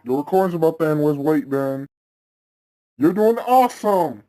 The recording's about to end. Let's wait, Ben. You're doing awesome!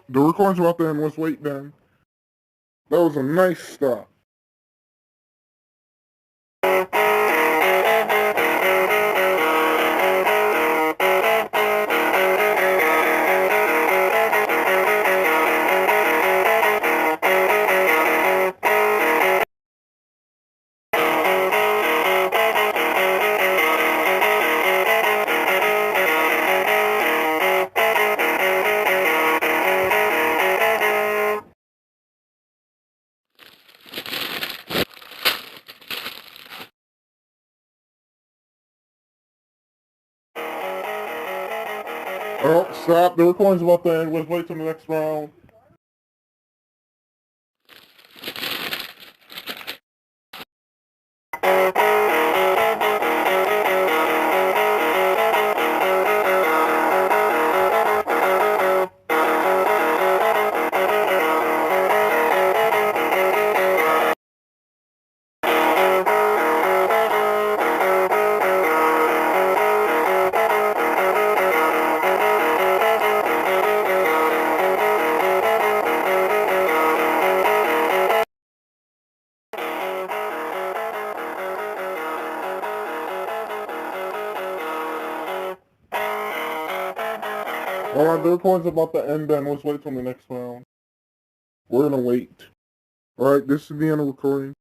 The recording's about to end. Let's wait, Ben. That was a nice stop. Oh, stop. The recording's about to end. Let's wait till the next round. Alright, the recording's about to end then. Let's wait till the next round. We're gonna wait. Alright, this is the end of recording.